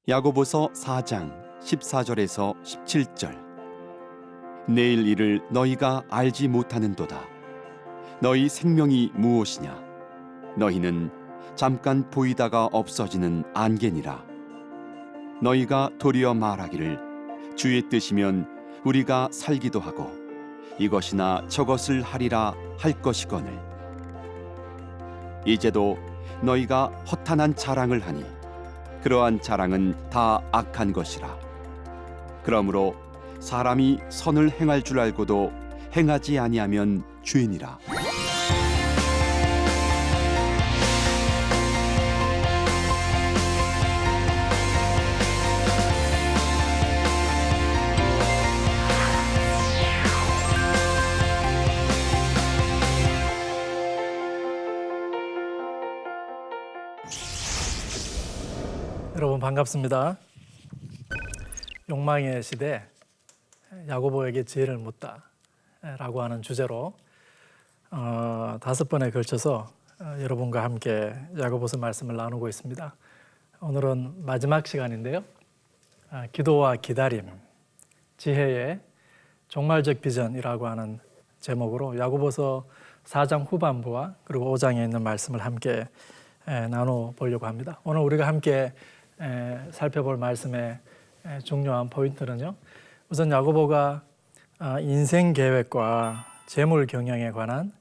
야고보서 4장 14절에서 17절. 내일 일을 너희가 알지 못하는도다. 너희 생명이 무엇이냐? 너희는 잠깐 보이다가 없어지는 안개니라. 너희가 도리어 말하기를 주의 뜻이면 우리가 살기도 하고 이것이나 저것을 하리라 할 것이거늘. 이제도 너희가 허탄한 자랑을 하니 그러한 자랑은 다 악한 것이라. 그러므로 사람이 선을 행할 줄 알고도 행하지 아니하면 죄니라. 여러분 반갑습니다. 욕망의 시대, 야고보에게 지혜를 묻다 라고 하는 주제로 5번에 걸쳐서 여러분과 함께 야고보서 말씀을 나누고 있습니다. 오늘은 마지막 시간인데요. 기도와 기다림, 지혜의 종말적 비전이라고 하는 제목으로 야고보서 4장 후반부와 그리고 5장에 있는 말씀을 함께 나눠보려고 합니다. 오늘 우리가 함께 살펴볼 말씀의 중요한 포인트는요, 우선 야고보가 인생 계획과 재물 경영에 관한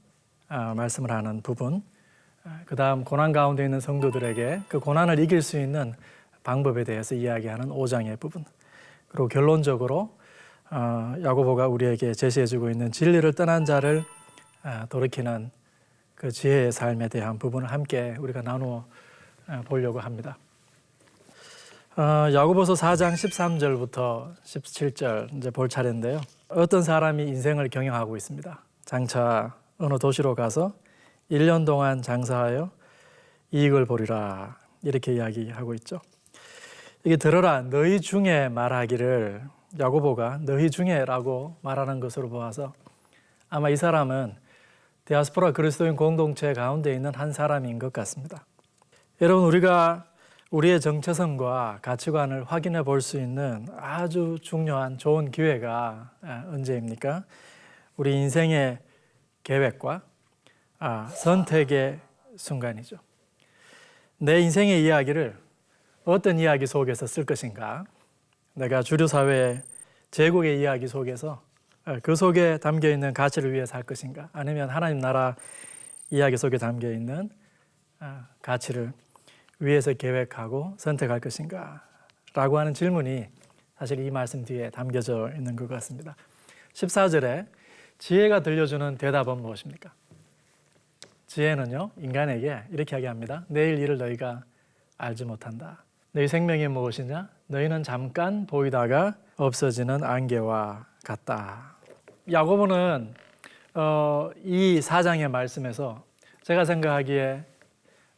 말씀을 하는 부분, 그 다음 고난 가운데 있는 성도들에게 그 고난을 이길 수 있는 방법에 대해서 이야기하는 5장의 부분, 그리고 결론적으로 야고보가 우리에게 제시해주고 있는 진리를 떠난 자를 돌이키는 그 지혜의 삶에 대한 부분을 함께 우리가 나누어 보려고 합니다. 야고보서 4장 13절부터 17절 이제 볼 차례인데요. 어떤 사람이 인생을 경영하고 있습니다. 장차 어느 도시로 가서 1년 동안 장사하여 이익을 보리라, 이렇게 이야기하고 있죠. 이게 들어라 너희 중에 말하기를, 야고보가 너희 중에라고 말하는 것으로 보아서 아마 이 사람은 디아스포라 그리스도인 공동체 가운데 있는 한 사람인 것 같습니다. 여러분, 우리가 우리의 정체성과 가치관을 확인해 볼 수 있는 아주 중요한 좋은 기회가 언제입니까? 우리 인생의 계획과 선택의 순간이죠. 내 인생의 이야기를 어떤 이야기 속에서 쓸 것인가? 내가 주류 사회의 제국의 이야기 속에서 그 속에 담겨 있는 가치를 위해 살 것인가? 아니면 하나님 나라 이야기 속에 담겨 있는 가치를 위해서 계획하고 선택할 것인가? 라고 하는 질문이 사실 이 말씀 뒤에 담겨져 있는 것 같습니다. 14절에 지혜가 들려주는 대답은 무엇입니까? 지혜는요, 인간에게 이렇게 이야기합니다. 내일 일을 너희가 알지 못한다. 너희 생명이 무엇이냐? 너희는 잠깐 보이다가 없어지는 안개와 같다. 야고보는 이 4장의 말씀에서 제가 생각하기에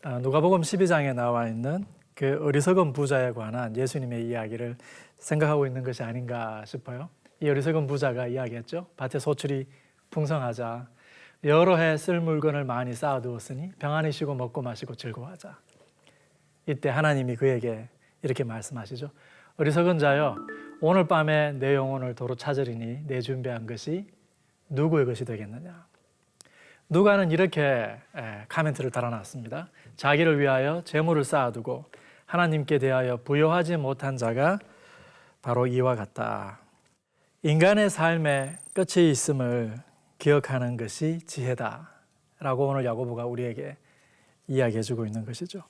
누가복음 12장에 나와 있는 그 어리석은 부자에 관한 예수님의 이야기를 생각하고 있는 것이 아닌가 싶어요. 이 어리석은 부자가 이야기했죠. 밭에 소출이 풍성하자 여러 해 쓸 물건을 많이 쌓아두었으니 평안히 쉬고 먹고 마시고 즐거워하자. 이때 하나님이 그에게 이렇게 말씀하시죠. 어리석은 자여, 오늘 밤에 내 영혼을 도로 찾으리니 내 준비한 것이 누구의 것이 되겠느냐. 누가는 이렇게 카멘트를 달아놨습니다. 자기를 위하여 재물을 쌓아두고 하나님께 대하여 부여하지 못한 자가 바로 이와 같다. 인간의 삶의 끝이 있음을 기억하는 것이 지혜다 라고 오늘 야고보가 우리에게 이야기해주고 있는 것이죠.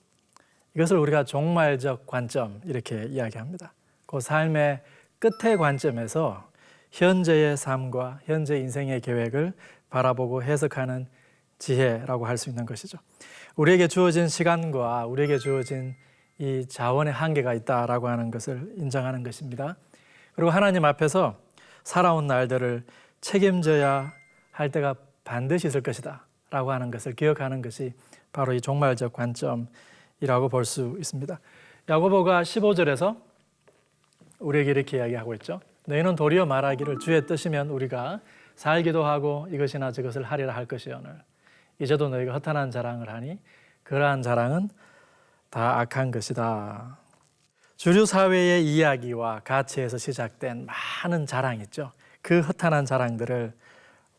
이것을 우리가 종말적 관점 이렇게 이야기합니다. 그 삶의 끝의 관점에서 현재의 삶과 현재 인생의 계획을 바라보고 해석하는 지혜라고 할 수 있는 것이죠. 우리에게 주어진 시간과 우리에게 주어진 이 자원의 한계가 있다라고 하는 것을 인정하는 것입니다. 그리고 하나님 앞에서 살아온 날들을 책임져야 할 때가 반드시 있을 것이다 라고 하는 것을 기억하는 것이 바로 이 종말적 관점이라고 볼 수 있습니다. 야고보가 15절에서 우리에게 이렇게 이야기하고 있죠. 너희는 도리어 말하기를 주의 뜻이면 우리가 살기도 하고 이것이나 저것을 하리라 할 것이오늘. 이제도 너희가 허탄한 자랑을 하니 그러한 자랑은 다 악한 것이다. 주류 사회의 이야기와 가치에서 시작된 많은 자랑 있죠. 그 허탄한 자랑들을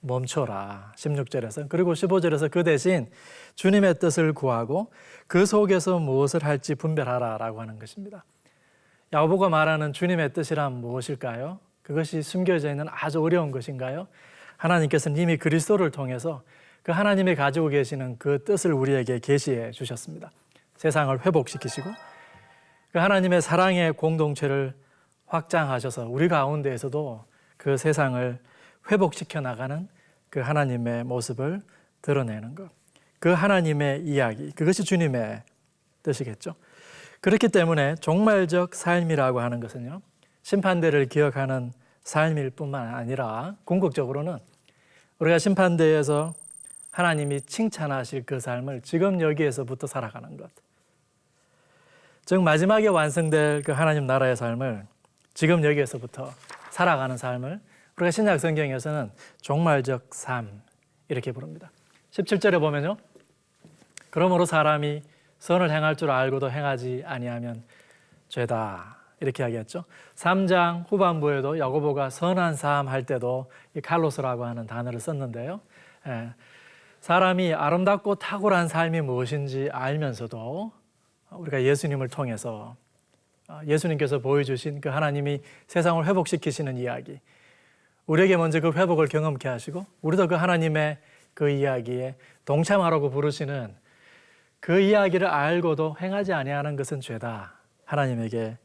멈춰라. 16절에서 그리고 15절에서 그 대신 주님의 뜻을 구하고 그 속에서 무엇을 할지 분별하라라고 하는 것입니다. 야고보가 말하는 주님의 뜻이란 무엇일까요? 그것이 숨겨져 있는 아주 어려운 것인가요? 하나님께서는 이미 그리스도를 통해서 그 하나님이 가지고 계시는 그 뜻을 우리에게 계시해 주셨습니다. 세상을 회복시키시고 그 하나님의 사랑의 공동체를 확장하셔서 우리 가운데에서도 그 세상을 회복시켜 나가는 그 하나님의 모습을 드러내는 것. 그 하나님의 이야기, 그것이 주님의 뜻이겠죠. 그렇기 때문에 종말적 삶이라고 하는 것은요, 심판대를 기억하는 삶일 뿐만 아니라 궁극적으로는 우리가 심판대에서 하나님이 칭찬하실 그 삶을 지금 여기에서부터 살아가는 것. 즉 마지막에 완성될 그 하나님 나라의 삶을 지금 여기에서부터 살아가는 삶을 우리가 신약 성경에서는 종말적 삶 이렇게 부릅니다. 17절에 보면요. 그러므로 사람이 선을 행할 줄 알고도 행하지 아니하면 죄다 이렇게 이야기했죠. 3장 후반부에도 야고보가 선한 삶 할 때도 이 칼로스라고 하는 단어를 썼는데요. 사람이 아름답고 탁월한 삶이 무엇인지 알면서도 우리가 예수님을 통해서 예수님께서 보여주신 그 하나님이 세상을 회복시키시는 이야기, 우리에게 먼저 그 회복을 경험케 하시고 우리도 그 하나님의 그 이야기에 동참하라고 부르시는 그 이야기를 알고도 행하지 아니하는 것은 죄다. 하나님에게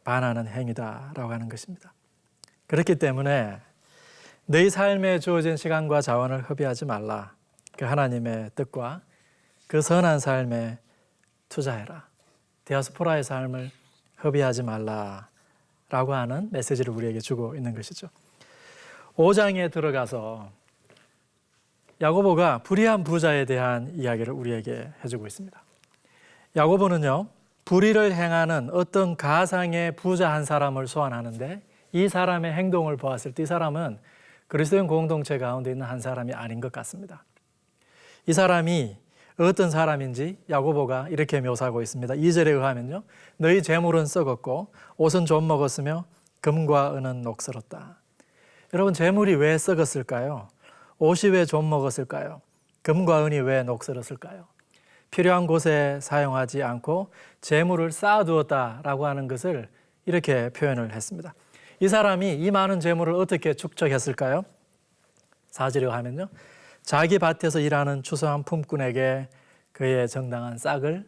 반하는 행위다라고 하는 것입니다. 그렇기 때문에 네 삶에 주어진 시간과 자원을 허비하지 말라. 그 하나님의 뜻과 그 선한 삶에 투자해라. 디아스포라의 삶을 허비하지 말라라고 하는 메시지를 우리에게 주고 있는 것이죠. 5장에 들어가서 야고보가 불의한 부자에 대한 이야기를 우리에게 해주고 있습니다. 야고보는요, 불의를 행하는 어떤 가상의 부자 한 사람을 소환하는데 이 사람의 행동을 보았을 때 이 사람은 그리스도인 공동체 가운데 있는 한 사람이 아닌 것 같습니다. 이 사람이 어떤 사람인지 야고보가 이렇게 묘사하고 있습니다. 2절에 의하면요, 너희 재물은 썩었고 옷은 좀 먹었으며 금과 은은 녹슬었다. 여러분, 재물이 왜 썩었을까요? 옷이 왜 좀 먹었을까요? 금과 은이 왜 녹슬었을까요? 필요한 곳에 사용하지 않고 재물을 쌓아두었다라고 하는 것을 이렇게 표현을 했습니다. 이 사람이 이 많은 재물을 어떻게 축적했을까요? 4절에 하면요, 자기 밭에서 일하는 추수한 품꾼에게 그의 정당한 싹을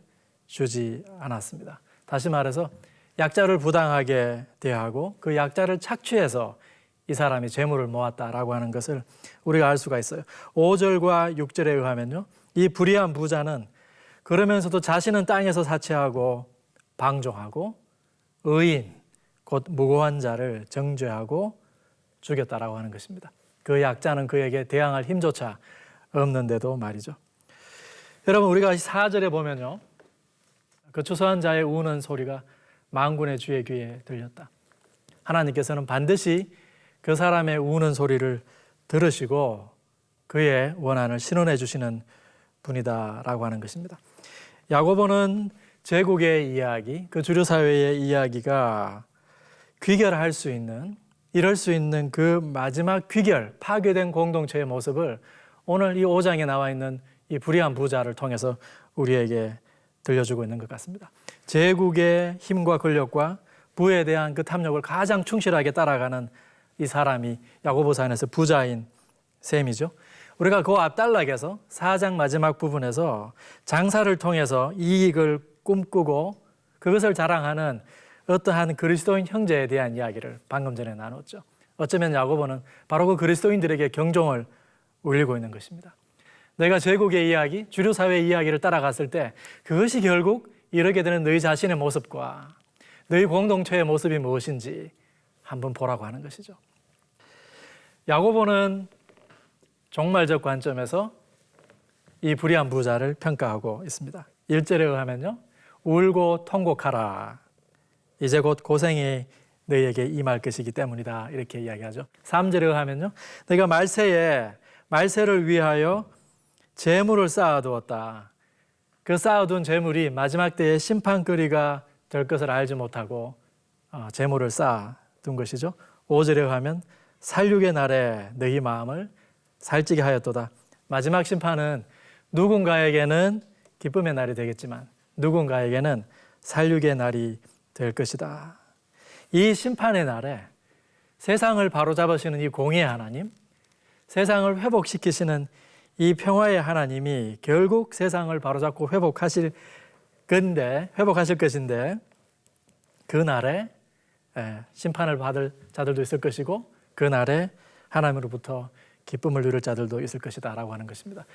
주지 않았습니다. 다시 말해서 약자를 부당하게 대하고 그 약자를 착취해서 이 사람이 재물을 모았다라고 하는 것을 우리가 알 수가 있어요. 5절과 6절에 의하면요, 이 불의한 부자는 그러면서도 자신은 땅에서 사치하고 방종하고 의인 곧 무고한 자를 정죄하고 죽였다라고 하는 것입니다. 그 약자는 그에게 대항할 힘조차 없는데도 말이죠. 여러분, 우리가 4절에 보면요, 그 추수한 자의 우는 소리가 만군의 주의 귀에 들렸다. 하나님께서는 반드시 그 사람의 우는 소리를 들으시고 그의 원한을 신원해 주시는 분이다라고 하는 것입니다. 야고보는 제국의 이야기, 그 주류 사회의 이야기가 귀결할 수 있는, 이럴 수 있는 그 마지막 귀결, 파괴된 공동체의 모습을 오늘 이 5장에 나와 있는 이 불의한 부자를 통해서 우리에게 들려주고 있는 것 같습니다. 제국의 힘과 권력과 부에 대한 그 탐욕을 가장 충실하게 따라가는 이 사람이 야고보서 안에서 부자인 셈이죠. 우리가 그 앞단락에서 4장 마지막 부분에서 장사를 통해서 이익을 꿈꾸고 그것을 자랑하는 어떠한 그리스도인 형제에 대한 이야기를 방금 전에 나눴죠. 어쩌면 야고보는 바로 그 그리스도인들에게 경종을 울리고 있는 것입니다. 내가 제국의 이야기, 주류 사회의 이야기를 따라갔을 때 그것이 결국 이르게 되는 너희 자신의 모습과 너희 공동체의 모습이 무엇인지 한번 보라고 하는 것이죠. 야고보는 종말적 관점에서 이 불의한 부자를 평가하고 있습니다. 1절에 의하면요, 울고 통곡하라. 이제 곧 고생이 너희에게 임할 것이기 때문이다. 이렇게 이야기하죠. 3절에 의하면요, 내가 말세를 위하여 재물을 쌓아두었다. 그 쌓아둔 재물이 마지막 때에 심판거리가 될 것을 알지 못하고 재물을 쌓아둔 것이죠. 5절에 가면 살육의 날에 너희 마음을 살찌게 하였도다. 마지막 심판은 누군가에게는 기쁨의 날이 되겠지만 누군가에게는 살육의 날이 될 것이다. 이 심판의 날에 세상을 바로잡으시는 이 공의의 하나님, 세상을 회복시키시는 이 평화의 하나님이 결국 세상을 바로잡고 회복하실 것인데 그 날에 심판을 받을 자들도 있을 것이고 그 날에 하나님으로부터 기쁨을 누릴 자들도 있을 것이다 라고 하는 것입니다.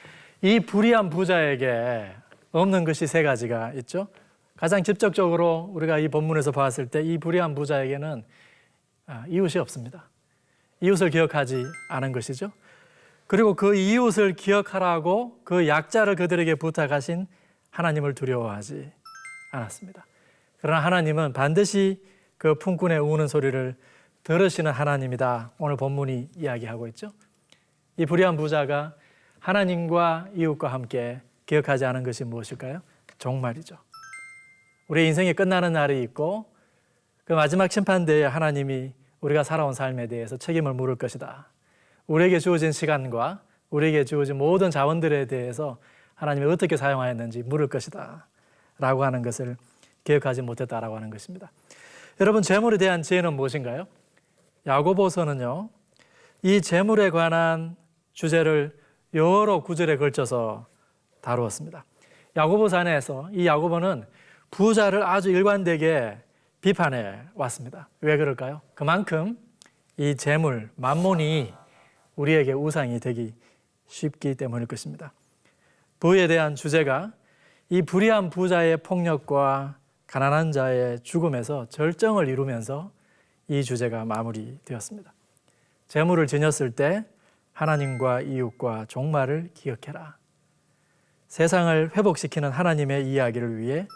이 불의한 부자에게 없는 것이 세 가지가 있죠. 가장 직접적으로 우리가 이 본문에서 봤을 때 이 불의한 부자에게는 이웃이 없습니다. 이웃을 기억하지 않은 것이죠. 그리고 그 이웃을 기억하라고 그 약자를 그들에게 부탁하신 하나님을 두려워하지 않았습니다. 그러나 하나님은 반드시 그 품꾼의 우는 소리를 들으시는 하나님이다. 오늘 본문이 이야기하고 있죠. 이 불의한 부자가 하나님과 이웃과 함께 기억하지 않은 것이 무엇일까요? 종말이죠. 우리의 인생이 끝나는 날이 있고 그 마지막 심판대에 하나님이 우리가 살아온 삶에 대해서 책임을 물을 것이다. 우리에게 주어진 시간과 우리에게 주어진 모든 자원들에 대해서 하나님이 어떻게 사용하였는지 물을 것이다 라고 하는 것을 기억하지 못했다라고 하는 것입니다. 여러분, 재물에 대한 지혜는 무엇인가요? 야고보서는요, 이 재물에 관한 주제를 여러 구절에 걸쳐서 다루었습니다. 야고보서 안에서 이 야고보는 부자를 아주 일관되게 비판해 왔습니다. 왜 그럴까요? 그만큼 이 재물, 만몬이 우리에게 우상이 되기 쉽기 때문일 것입니다. 부에 대한 주제가 이 불의한 부자의 폭력과 가난한 자의 죽음에서 절정을 이루면서 이 주제가 마무리되었습니다. 재물을 지녔을 때 하나님과 이웃과 종말을 기억해라. 세상을 회복시키는 하나님의 이야기를 위해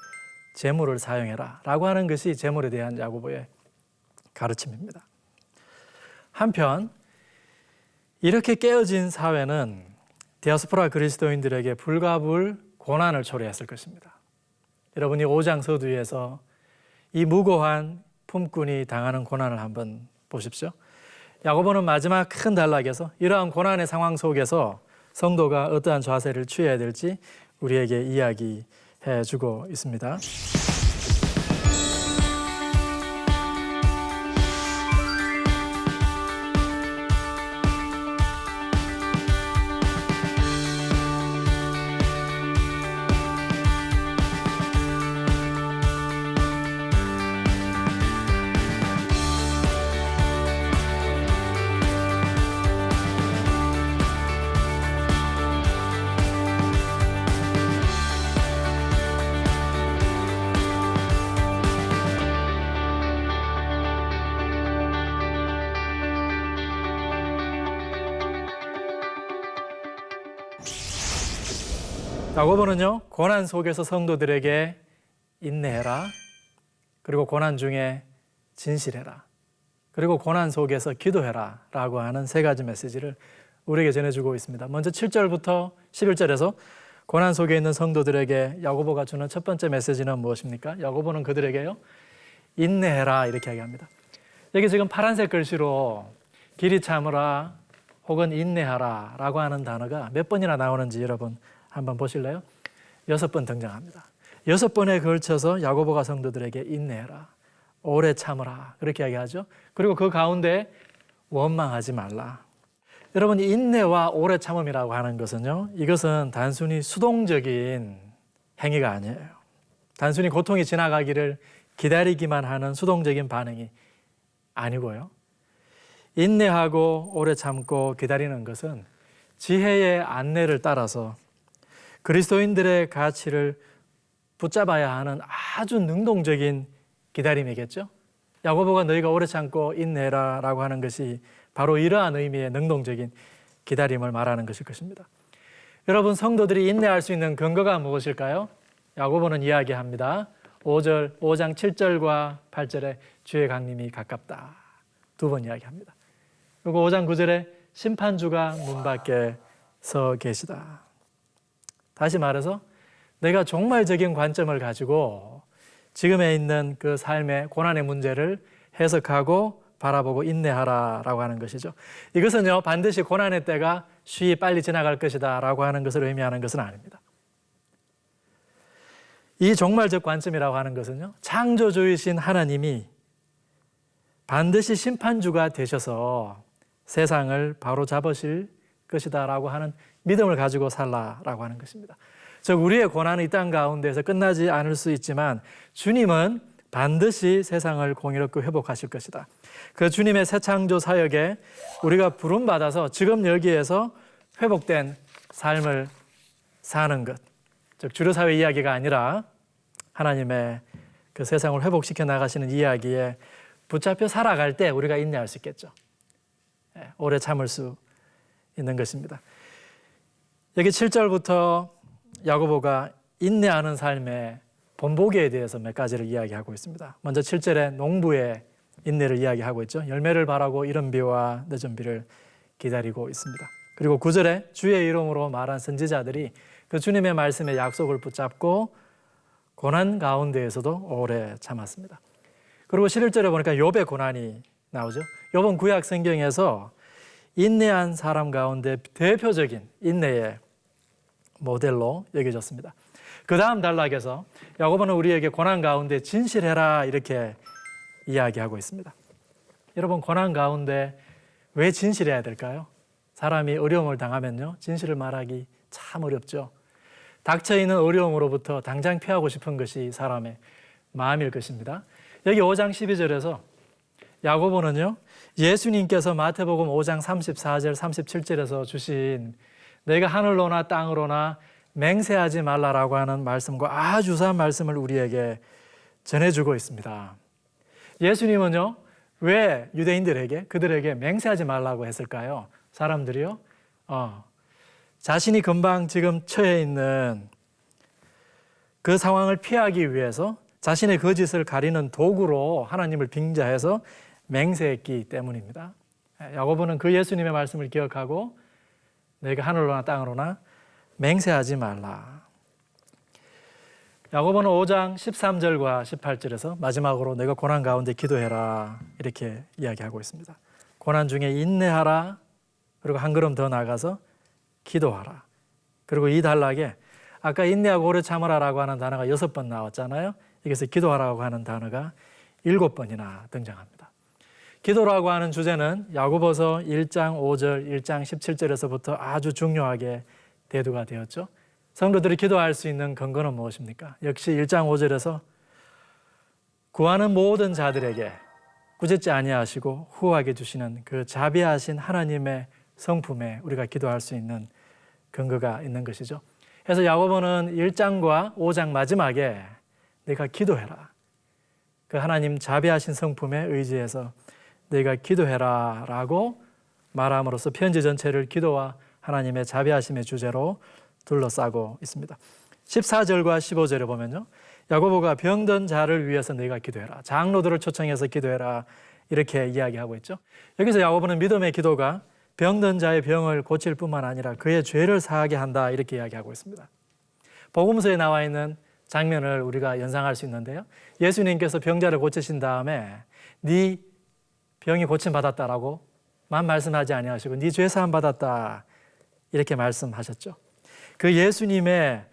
재물을 사용해라 라고 하는 것이 재물에 대한 야고보의 가르침입니다. 한편 이렇게 깨어진 사회는 디아스포라 그리스도인들에게 불가불 고난을 초래했을 것입니다. 여러분이 5장 서두에서 이 무고한 품꾼이 당하는 고난을 한번 보십시오. 야고보는 마지막 큰 단락에서 이러한 고난의 상황 속에서 성도가 어떠한 자세를 취해야 될지 우리에게 이야기해 주고 있습니다. 야고보는요, 고난 속에서 성도들에게 인내해라, 그리고 고난 중에 진실해라, 그리고 고난 속에서 기도해라 라고 하는 세 가지 메시지를 우리에게 전해주고 있습니다. 먼저 7절부터 11절에서 고난 속에 있는 성도들에게 야고보가 주는 첫 번째 메시지는 무엇입니까? 야고보는 그들에게요, 인내해라 이렇게 이야기합니다. 여기 지금 파란색 글씨로 길이 참으라 혹은 인내하라 라고 하는 단어가 몇 번이나 나오는지 여러분 한번 보실래요? 6번 등장합니다. 6번에 걸쳐서 야고보가 성도들에게 인내해라, 오래 참으라 그렇게 이야기하죠. 그리고 그 가운데 원망하지 말라. 여러분, 인내와 오래 참음이라고 하는 것은요, 이것은 단순히 수동적인 행위가 아니에요. 단순히 고통이 지나가기를 기다리기만 하는 수동적인 반응이 아니고요. 인내하고 오래 참고 기다리는 것은 지혜의 안내를 따라서 그리스도인들의 가치를 붙잡아야 하는 아주 능동적인 기다림이겠죠. 야고보가 너희가 오래 참고 인내해라 라고 하는 것이 바로 이러한 의미의 능동적인 기다림을 말하는 것일 것입니다. 여러분, 성도들이 인내할 수 있는 근거가 무엇일까요? 야고보는 이야기합니다. 5장 7절과 8절에 주의 강림이 가깝다. 두 번 이야기합니다. 그리고 5장 9절에 심판주가 문 밖에 서 계시다. 다시 말해서 내가 종말적인 관점을 가지고 지금에 있는 그 삶의 고난의 문제를 해석하고 바라보고 인내하라라고 하는 것이죠. 이것은요, 반드시 고난의 때가 쉬이 빨리 지나갈 것이다라고 하는 것을 의미하는 것은 아닙니다. 이 종말적 관점이라고 하는 것은요, 창조주이신 하나님이 반드시 심판주가 되셔서 세상을 바로잡으실 것이다라고 하는 믿음을 가지고 살라라고 하는 것입니다. 즉 우리의 고난은 이 땅 가운데서 끝나지 않을 수 있지만 주님은 반드시 세상을 공의롭게 회복하실 것이다. 그 주님의 새 창조 사역에 우리가 부름받아서 지금 여기에서 회복된 삶을 사는 것, 즉 주류사회 이야기가 아니라 하나님의 그 세상을 회복시켜 나가시는 이야기에 붙잡혀 살아갈 때 우리가 인내할 수 있겠죠. 오래 참을 수 있는 것입니다. 여기 7절부터 야고보가 인내하는 삶의 본보기에 대해서 몇 가지를 이야기하고 있습니다. 먼저 7절에 농부의 인내를 이야기하고 있죠. 열매를 바라고 이른 비와 늦은 비를 기다리고 있습니다. 그리고 9절에 주의 이름으로 말한 선지자들이 그 주님의 말씀의 약속을 붙잡고 고난 가운데에서도 오래 참았습니다. 그리고 11절에 보니까 욥의 고난이 나오죠. 욥은 구약 성경에서 인내한 사람 가운데 대표적인 인내의 모델로 여겨졌습니다. 그 다음 단락에서 야고보는 우리에게 고난 가운데 진실해라 이렇게 이야기하고 있습니다. 여러분, 고난 가운데 왜 진실해야 될까요? 사람이 어려움을 당하면요, 진실을 말하기 참 어렵죠. 닥쳐있는 어려움으로부터 당장 피하고 싶은 것이 사람의 마음일 것입니다. 여기 5장 12절에서 야고보는요, 예수님께서 마태복음 5장 34절 37절에서 주신 내가 하늘로나 땅으로나 맹세하지 말라라고 하는 말씀과 아주 유사한 말씀을 우리에게 전해주고 있습니다. 예수님은요, 왜 유대인들에게 그들에게 맹세하지 말라고 했을까요? 사람들이요, 자신이 금방 지금 처해 있는 그 상황을 피하기 위해서 자신의 거짓을 가리는 도구로 하나님을 빙자해서 맹세했기 때문입니다. 야고보는 그 예수님의 말씀을 기억하고 내가 하늘로나 땅으로나 맹세하지 말라. 야고보는 5장 13절과 18절에서 마지막으로 내가 고난 가운데 기도해라 이렇게 이야기하고 있습니다. 고난 중에 인내하라, 그리고 한 걸음 더 나가서 기도하라. 그리고 이 단락에 아까 인내하고 오래 참으라라고 하는 단어가 6번 나왔잖아요. 여기서 기도하라고 하는 단어가 7번이나 등장합니다. 기도라고 하는 주제는 야고보서 1장 5절, 1장 17절에서부터 아주 중요하게 대두가 되었죠. 성도들이 기도할 수 있는 근거는 무엇입니까? 역시 1장 5절에서 구하는 모든 자들에게 꾸짖지 아니하시고 후하게 주시는 그 자비하신 하나님의 성품에 우리가 기도할 수 있는 근거가 있는 것이죠. 그래서 야고보는 1장과 5장 마지막에 내가 기도해라, 그 하나님 자비하신 성품에 의지해서 내가 기도해라 라고 말함으로써 편지 전체를 기도와 하나님의 자비하심의 주제로 둘러싸고 있습니다. 14절과 15절에 보면요, 야고보가 병든 자를 위해서 내가 기도해라, 장로들을 초청해서 기도해라 이렇게 이야기하고 있죠. 여기서 야고보는 믿음의 기도가 병든 자의 병을 고칠 뿐만 아니라 그의 죄를 사하게 한다 이렇게 이야기하고 있습니다. 복음서에 나와 있는 장면을 우리가 연상할 수 있는데요, 예수님께서 병자를 고치신 다음에 네 병이 고침받았다라고 만 말씀하지 아니하시고 네 죄 사함 받았다 이렇게 말씀하셨죠. 그 예수님의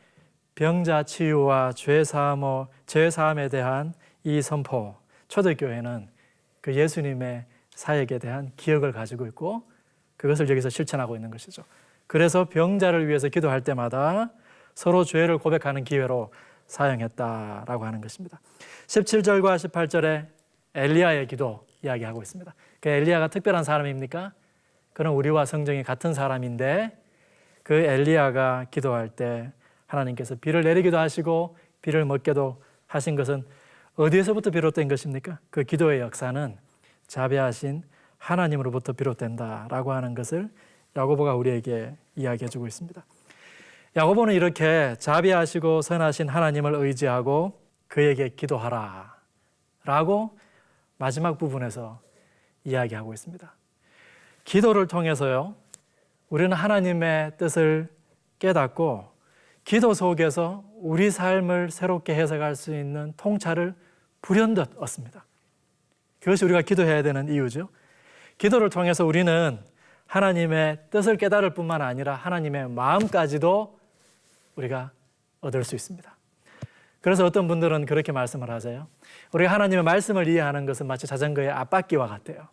병자 치유와 죄 사함에 대한 이 선포, 초대교회는 그 예수님의 사역에 대한 기억을 가지고 있고 그것을 여기서 실천하고 있는 것이죠. 그래서 병자를 위해서 기도할 때마다 서로 죄를 고백하는 기회로 사용했다라고 하는 것입니다. 17절과 18절에 엘리야의 기도 이야기하고 있습니다. 그 엘리야가 특별한 사람입니까? 그는 우리와 성정이 같은 사람인데 그 엘리야가 기도할 때 하나님께서 비를 내리기도 하시고 비를 먹게도 하신 것은 어디에서부터 비롯된 것입니까? 그 기도의 역사는 자비하신 하나님으로부터 비롯된다라고 하는 것을 야고보가 우리에게 이야기해주고 있습니다. 야고보는 이렇게 자비하시고 선하신 하나님을 의지하고 그에게 기도하라 라고 마지막 부분에서 이야기하고 있습니다. 기도를 통해서요, 우리는 하나님의 뜻을 깨닫고 기도 속에서 우리 삶을 새롭게 해석할 수 있는 통찰을 불현듯 얻습니다. 그것이 우리가 기도해야 되는 이유죠. 기도를 통해서 우리는 하나님의 뜻을 깨달을 뿐만 아니라 하나님의 마음까지도 우리가 얻을 수 있습니다. 그래서 어떤 분들은 그렇게 말씀을 하세요. 우리가 하나님의 말씀을 이해하는 것은 마치 자전거의 앞바퀴와 같아요.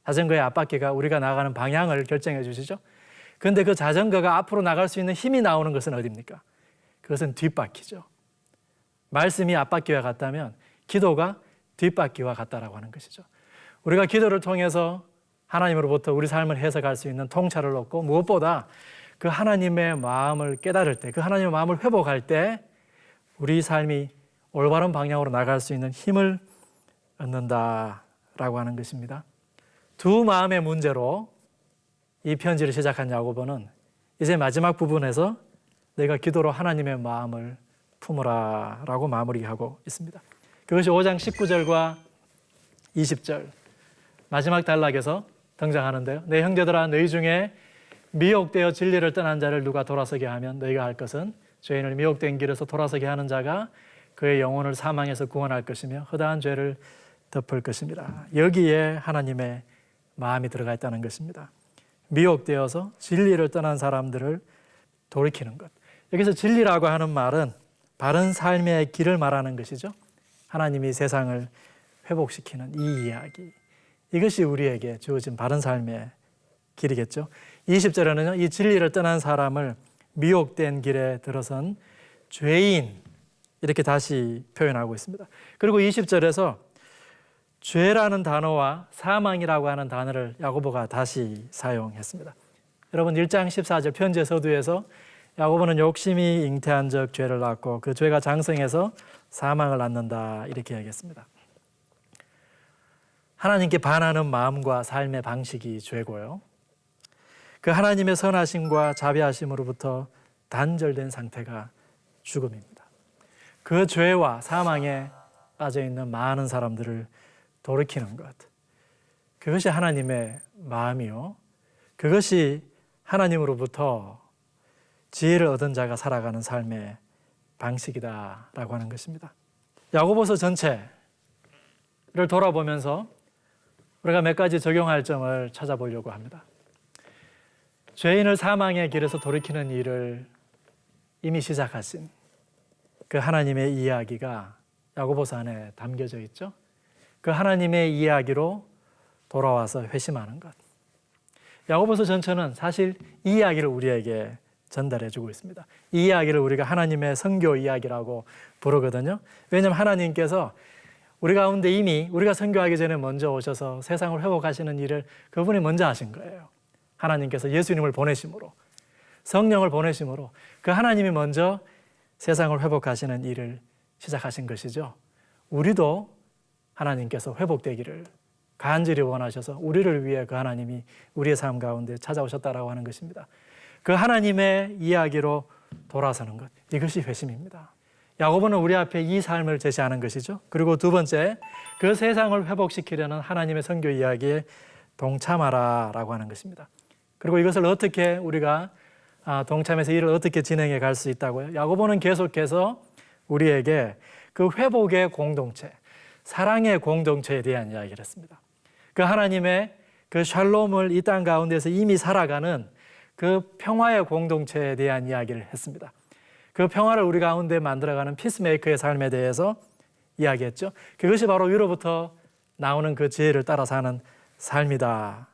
자전거의 앞바퀴가 우리가 나가는 방향을 결정해 주시죠. 그런데 그 자전거가 앞으로 나갈 수 있는 힘이 나오는 것은 어디입니까? 그것은 뒷바퀴죠. 말씀이 앞바퀴와 같다면 기도가 뒷바퀴와 같다라고 하는 것이죠. 우리가 기도를 통해서 하나님으로부터 우리 삶을 해석할 수 있는 통찰을 얻고 무엇보다 그 하나님의 마음을 깨달을 때, 그 하나님의 마음을 회복할 때 우리 삶이 올바른 방향으로 나갈 수 있는 힘을 얻는다라고 하는 것입니다. 두 마음의 문제로 이 편지를 시작한 야고보는 이제 마지막 부분에서 내가 기도로 하나님의 마음을 품으라 라고 마무리하고 있습니다. 그것이 5장 19절과 20절 마지막 단락에서 등장하는데요. 내 형제들아 너희 중에 미혹되어 진리를 떠난 자를 누가 돌아서게 하면 너희가 할 것은 죄인을 미혹된 길에서 돌아서게 하는 자가 그의 영혼을 사망에서 구원할 것이며 허다한 죄를 덮을 것입니다. 여기에 하나님의 마음이 들어가 있다는 것입니다. 미혹되어서 진리를 떠난 사람들을 돌이키는 것. 여기서 진리라고 하는 말은 바른 삶의 길을 말하는 것이죠. 하나님이 세상을 회복시키는 이 이야기. 이것이 우리에게 주어진 바른 삶의 길이겠죠. 20절에는요. 이 진리를 떠난 사람을 미혹된 길에 들어선 죄인 이렇게 다시 표현하고 있습니다. 그리고 20절에서 죄라는 단어와 사망이라고 하는 단어를 야고보가 다시 사용했습니다. 여러분 1장 14절 편지의 서두에서 야고보는 욕심이 잉태한 적 죄를 낳고 그 죄가 장성해서 사망을 낳는다 이렇게 얘기했습니다. 하나님께 반하는 마음과 삶의 방식이 죄고요. 그 하나님의 선하심과 자비하심으로부터 단절된 상태가 죽음입니다. 그 죄와 사망에 빠져 있는 많은 사람들을 돌이키는 것. 그것이 하나님의 마음이요. 그것이 하나님으로부터 지혜를 얻은 자가 살아가는 삶의 방식이다라고 하는 것입니다. 야고보서 전체를 돌아보면서 우리가 몇 가지 적용할 점을 찾아보려고 합니다. 죄인을 사망의 길에서 돌이키는 일을 이미 시작하신 그 하나님의 이야기가 야고보서 안에 담겨져 있죠. 그 하나님의 이야기로 돌아와서 회심하는 것. 야고보서 전체는 사실 이 이야기를 우리에게 전달해 주고 있습니다. 이 이야기를 우리가 하나님의 선교 이야기라고 부르거든요. 왜냐하면 하나님께서 우리 가운데 이미 우리가 선교하기 전에 먼저 오셔서 세상을 회복하시는 일을 그분이 먼저 하신 거예요. 하나님께서 예수님을 보내심으로 성령을 보내심으로 그 하나님이 먼저 세상을 회복하시는 일을 시작하신 것이죠. 우리도 하나님께서 회복되기를 간절히 원하셔서 우리를 위해 그 하나님이 우리의 삶 가운데 찾아오셨다라고 하는 것입니다. 그 하나님의 이야기로 돌아서는 것, 이것이 회심입니다. 야고보는 우리 앞에 이 삶을 제시하는 것이죠. 그리고 두 번째, 그 세상을 회복시키려는 하나님의 선교 이야기에 동참하라라고 하는 것입니다. 그리고 이것을 어떻게 우리가 동참해서 일을 어떻게 진행해 갈 수 있다고요? 야고보는 계속해서 우리에게 그 회복의 공동체, 사랑의 공동체에 대한 이야기를 했습니다. 그 하나님의 그 샬롬을 이 땅 가운데서 이미 살아가는 그 평화의 공동체에 대한 이야기를 했습니다. 그 평화를 우리 가운데 만들어가는 피스메이커의 삶에 대해서 이야기했죠. 그것이 바로 위로부터 나오는 그 지혜를 따라 사는 삶이다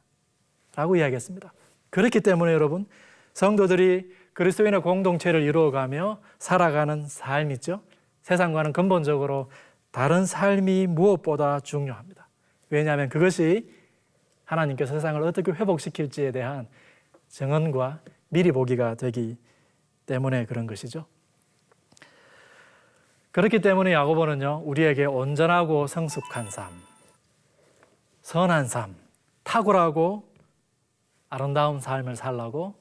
라고 이야기했습니다. 그렇기 때문에 여러분, 성도들이 그리스도인의 공동체를 이루어가며 살아가는 삶이죠. 세상과는 근본적으로 다른 삶이 무엇보다 중요합니다. 왜냐하면 그것이 하나님께서 세상을 어떻게 회복시킬지에 대한 증언과 미리 보기가 되기 때문에 그런 것이죠. 그렇기 때문에 야고보는요, 우리에게 온전하고 성숙한 삶, 선한 삶, 탁월하고 아름다운 삶을 살라고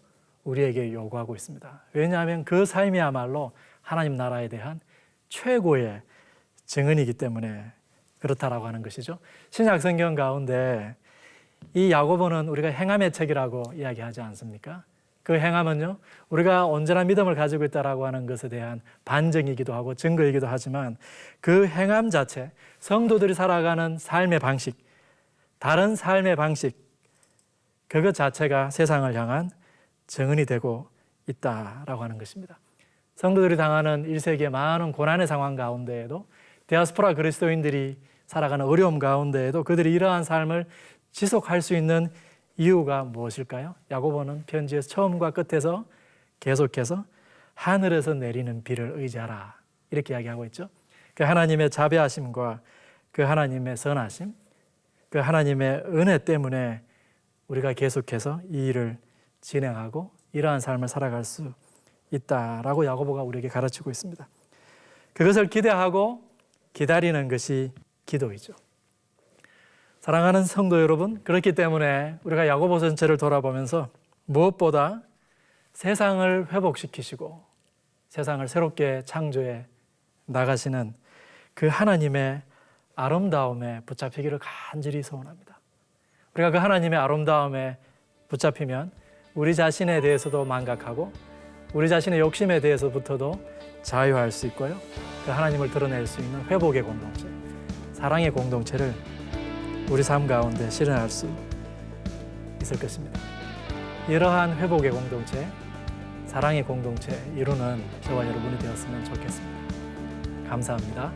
우리에게 요구하고 있습니다. 왜냐하면 그 삶이야말로 하나님 나라에 대한 최고의 증언이기 때문에 그렇다라고 하는 것이죠. 신약 성경 가운데 이 야고보는 우리가 행함의 책이라고 이야기하지 않습니까? 그 행함은요, 우리가 언제나 믿음을 가지고 있다라고 하는 것에 대한 반증이기도 하고 증거이기도 하지만 그 행함 자체, 성도들이 살아가는 삶의 방식, 다른 삶의 방식, 그것 자체가 세상을 향한 증언이 되고 있다라고 하는 것입니다. 성도들이 당하는 1세기의 많은 고난의 상황 가운데에도 디아스포라 그리스도인들이 살아가는 어려움 가운데에도 그들이 이러한 삶을 지속할 수 있는 이유가 무엇일까요? 야고보는 편지에서 처음과 끝에서 계속해서 하늘에서 내리는 비를 의지하라 이렇게 이야기하고 있죠. 그 하나님의 자비하심과 그 하나님의 선하심, 그 하나님의 은혜 때문에 우리가 계속해서 이 일을 진행하고 이러한 삶을 살아갈 수 있다라고 야고보가 우리에게 가르치고 있습니다. 그것을 기대하고 기다리는 것이 기도이죠. 사랑하는 성도 여러분, 그렇기 때문에 우리가 야고보 전체를 돌아보면서 무엇보다 세상을 회복시키시고 세상을 새롭게 창조해 나가시는 그 하나님의 아름다움에 붙잡히기를 간절히 소원합니다. 우리가 그 하나님의 아름다움에 붙잡히면 우리 자신에 대해서도 망각하고 우리 자신의 욕심에 대해서부터도 자유할 수 있고요. 그 하나님을 드러낼 수 있는 회복의 공동체, 사랑의 공동체를 우리 삶 가운데 실현할 수 있을 것입니다. 이러한 회복의 공동체, 사랑의 공동체 이루는 저와 여러분이 되었으면 좋겠습니다. 감사합니다.